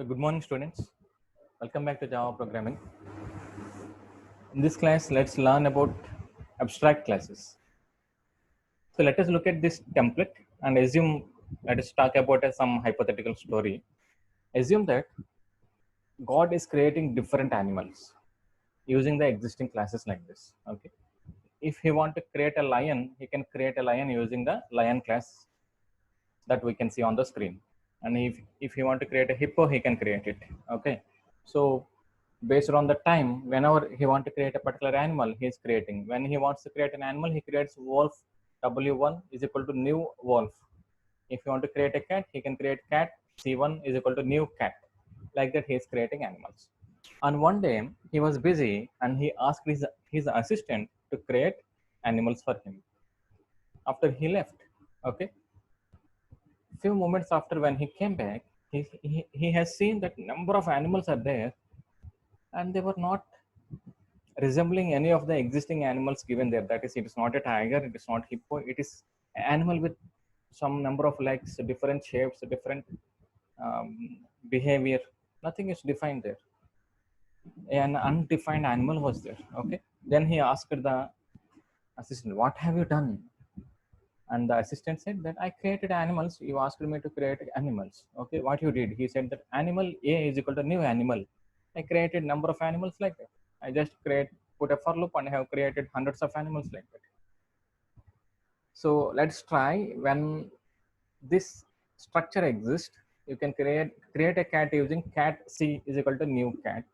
So good morning students, welcome back to Java programming. In this class, let's learn about abstract classes. So let us look at this template and assume, let us talk about some hypothetical story. Assume that God is creating different animals using the existing classes like this. Okay. If he want to create a lion, he can create a lion using the lion class that we can see on the screen. And if he want to create a hippo, he can create it. Okay. So based on the time, whenever he want to create a particular animal, he is creating. When he wants to create an animal, he creates wolf. W1 is equal to new wolf. If you want to create a cat, he can create cat. C1 is equal to new cat. Like that, he is creating animals. And one day he was busy and he asked his assistant to create animals for him. After he left, okay, few moments after when he came back, he has seen that number of animals are there and they were not resembling any of the existing animals given there. That is, it is not a tiger, it is not hippo, it is an animal with some number of legs, different shapes, different behavior. Nothing is defined there. An undefined animal was there. Okay. Then he asked the assistant, "What have you done?" And the assistant said that I created animals. You asked me to create animals. Okay, what you did? He said that animal A is equal to new animal. I created number of animals like that. I just put a for loop and I have created hundreds of animals like that. So let's try when this structure exists. You can create a cat using cat C is equal to new cat.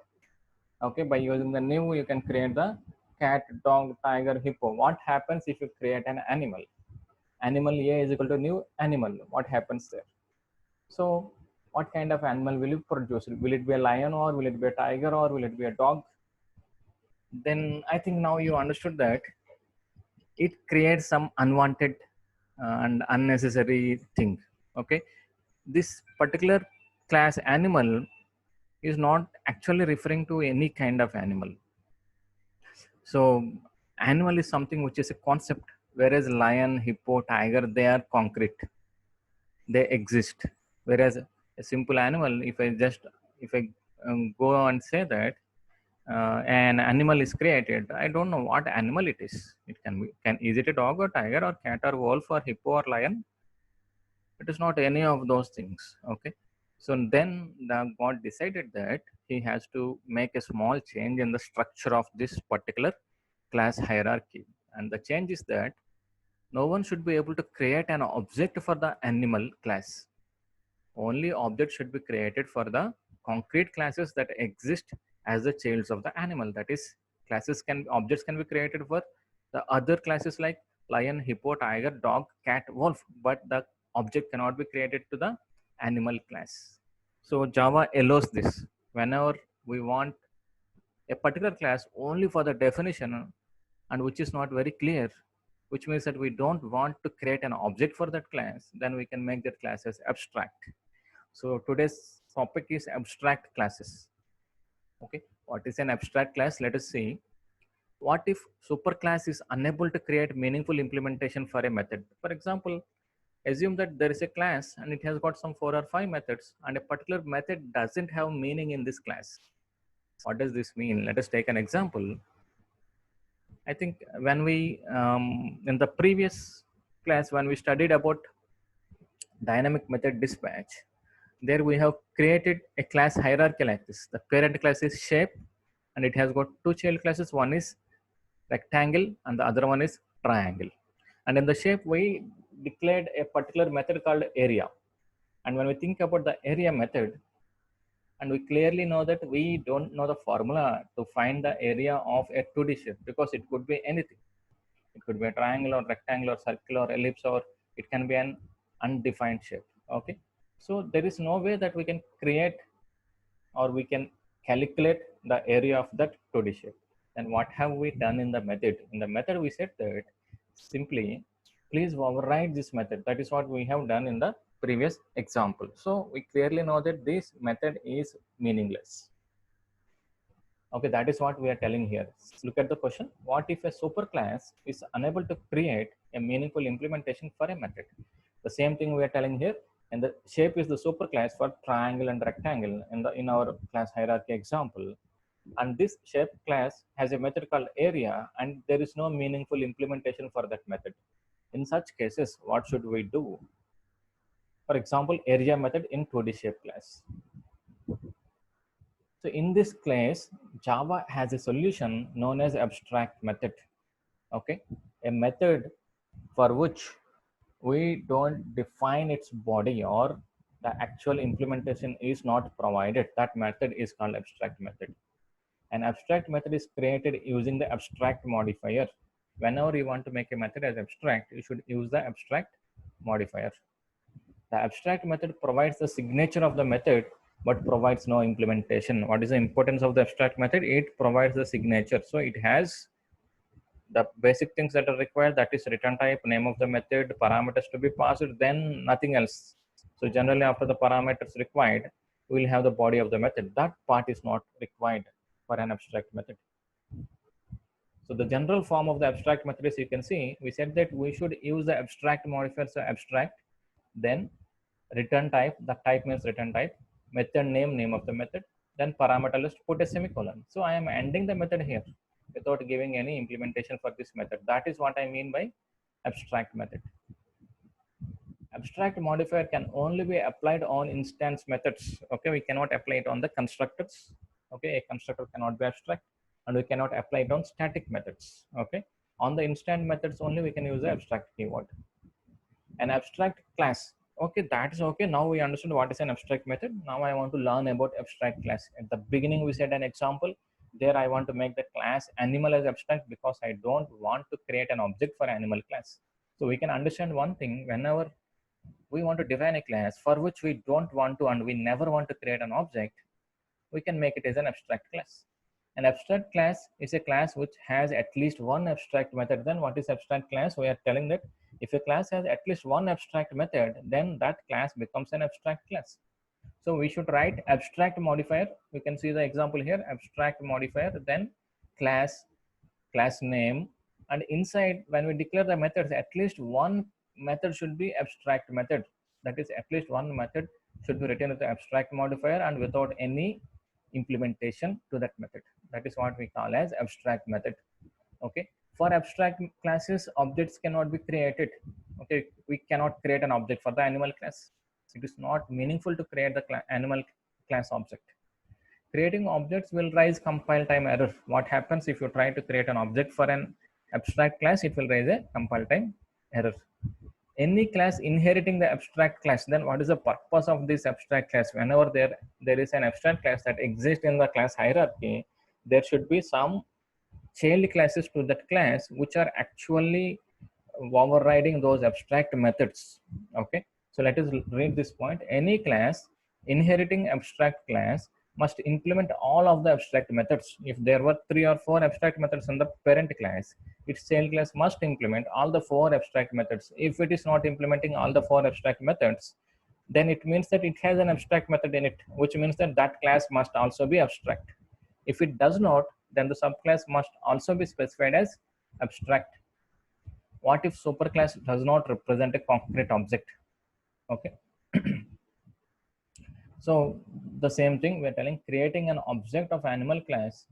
Okay, by using the new, you can create the cat, dog, tiger, hippo. What happens if you create an animal? Animal A is equal to new animal. What happens there? So what kind of animal will you produce? Will it be a lion or will it be a tiger or will it be a dog? Then I think now you understood that it creates some unwanted and unnecessary thing. Okay, this particular class animal is not actually referring to any kind of animal. So animal is something which is a concept, whereas lion, hippo, tiger, they are concrete, they exist. Whereas a simple animal, if I go and say that an animal is created, I don't know what animal it is. It can is it a dog or tiger or cat or wolf or hippo or lion? It is not any of those things. Okay. So then the God decided that he has to make a small change in the structure of this particular class hierarchy. And the change is that no one should be able to create an object for the animal class. Only objects should be created for the concrete classes that exist as the childs of the animal. That is, objects can be created for the other classes like lion, hippo, tiger, dog, cat, wolf, but the object cannot be created to the animal class. So Java allows this. Whenever we want a particular class only for the definition and which is not very clear, which means that we don't want to create an object for that class, then we can make that class as abstract. So today's topic is abstract classes. Okay, what is an abstract class? Let us see. What if superclass is unable to create meaningful implementation for a method? For example, assume that there is a class and it has got some 4 or 5 methods and a particular method doesn't have meaning in this class. What does this mean? Let us take an example. I think when we, in the previous class, when we studied about dynamic method dispatch, there we have created a class hierarchy like this. The parent class is shape and it has got two child classes. One is rectangle and the other one is triangle. And in the shape, we declared a particular method called area. And when we think about the area method, and we clearly know that we don't know the formula to find the area of a 2D shape because it could be anything. It could be a triangle or rectangle or circle or ellipse, or it can be an undefined shape. Okay. So there is no way that we can create or we can calculate the area of that 2D shape. Then what have we done in the method? In the method, we said that simply, please override this method. That is what we have done in the previous example. So we clearly know that this method is meaningless. Okay, that is what we are telling here. Look at the question. What if a superclass is unable to create a meaningful implementation for a method? The same thing we are telling here. And the shape is the superclass for triangle and rectangle in our class hierarchy example. And this shape class has a method called area, and there is no meaningful implementation for that method. In such cases, what should we do? For example, area method in 2D shape class. So in this case, Java has a solution known as abstract method. Okay, a method for which we don't define its body, or the actual implementation is not provided. That method is called abstract method. An abstract method is created using the abstract modifier. Whenever you want to make a method as abstract, you should use the abstract modifier. The abstract method provides the signature of the method but provides no implementation. What is the importance of the abstract method? It provides the signature. So it has the basic things that are required, that is return type, name of the method, parameters to be passed, then nothing else. So generally after the parameters required, we will have the body of the method. That part is not required for an abstract method. So the general form of the abstract method is, you can see, we said that we should use the abstract modifier, so abstract, then return type, the type means return type, method name, name of the method, then parameter list, put a semicolon. So I am ending the method here without giving any implementation for this method. That is what I mean by abstract method. Abstract modifier can only be applied on instance methods. Okay, we cannot apply it on the constructors. Okay, a constructor cannot be abstract, and we cannot apply it on static methods. Okay, on the instant methods only we can use the abstract keyword. An abstract class. Okay, that is okay. Now we understood what is an abstract method. Now I want to learn about abstract class. At the beginning we said an example. There I want to make the class animal as abstract because I don't want to create an object for animal class. So we can understand one thing: whenever we want to define a class for which we don't want to and we never want to create an object, we can make it as an abstract class. An abstract class is a class which has at least one abstract method. Then what is abstract class? We are telling that if a class has at least one abstract method, then that class becomes an abstract class. So we should write abstract modifier. You can see the example here, abstract modifier, then class, class name, and inside when we declare the methods, at least one method should be abstract method. That is, at least one method should be written with the abstract modifier and without any implementation to that method. That is what we call as abstract method. Okay, for abstract classes, objects cannot be created. Okay, we cannot create an object for the animal class. It is not meaningful to create the animal class object. Creating objects will raise compile time error. What happens if you try to create an object for an abstract class? It will raise a compile time error. Any class inheriting the abstract class, then what is the purpose of this abstract class? Whenever there is an abstract class that exists in the class hierarchy, there should be some child classes to that class which are actually overriding those abstract methods. Okay, so let us read this point. Any class inheriting abstract class must implement all of the abstract methods. If there were 3 or 4 abstract methods in the parent class, its child class must implement all the 4 abstract methods. If it is not implementing all the 4 abstract methods, then it means that it has an abstract method in it, which means that that class must also be abstract. If it does not, then the subclass must also be specified as abstract. What if superclass does not represent a concrete object? Okay. So the same thing we're telling, creating an object of animal class.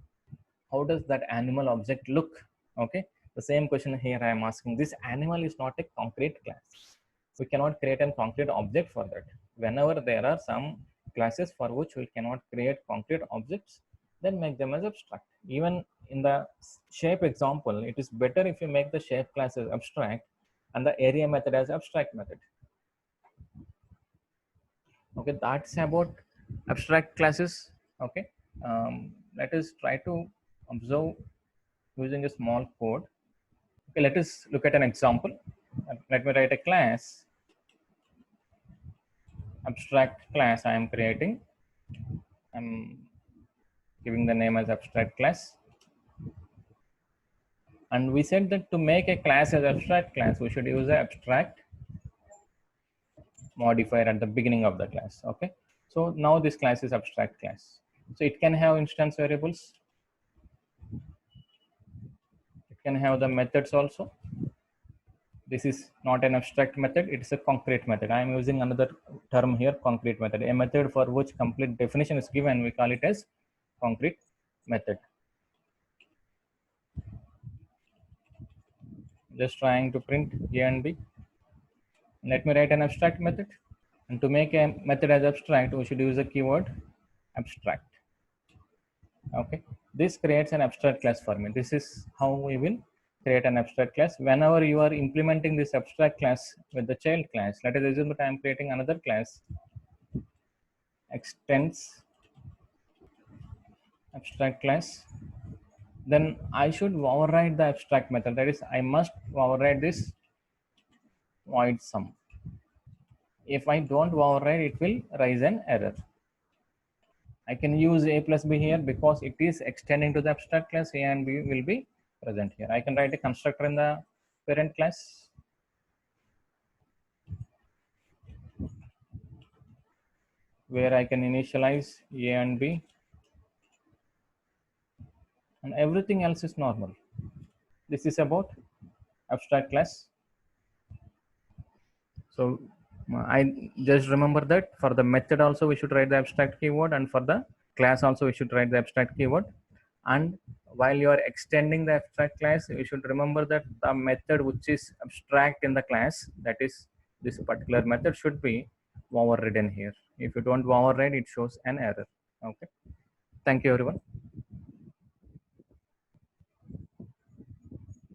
How does that animal object look? Okay. The same question here I am asking. This animal is not a concrete class. We cannot create a concrete object for that. Whenever there are some classes for which we cannot create concrete objects, then make them as abstract. Even in the shape example, it is better if you make the shape class as abstract and the area method as abstract method. Okay, that's about abstract classes. Okay, let us try to observe using a small code. Okay, let us look at an example. Let me write a class, abstract class I am creating. I'm giving the name as abstract class. And we said that to make a class as abstract class, we should use the abstract modifier at the beginning of the class. Okay, so now this class is abstract class. So it can have instance variables. It can have the methods also. This is not an abstract method, it is a concrete method. I am using another term here, concrete method. A method for which complete definition is given, we call it as concrete method. Just trying to print A and B. Let me write an abstract method. And to make a method as abstract, we should use the keyword abstract. Okay, this creates an abstract class for me. This is how we will create an abstract class. Whenever you are implementing this abstract class with the child class, let us assume that I am creating another class, extends abstract class, then I should override the abstract method. That is, I must override this void sum. If I don't override, it will raise an error. I can use a plus b here because it is extending to the abstract class. A and b will be present here. I can write a constructor in the parent class. Where I can initialize a and b, and everything else is normal. This is about abstract class. So I just remember that for the method also we should write the abstract keyword, and for the class also we should write the abstract keyword. And while you are extending the abstract class, you should remember that the method which is abstract in the class, that is this particular method, should be overridden here. If you don't override, it shows an error. Okay, thank you everyone.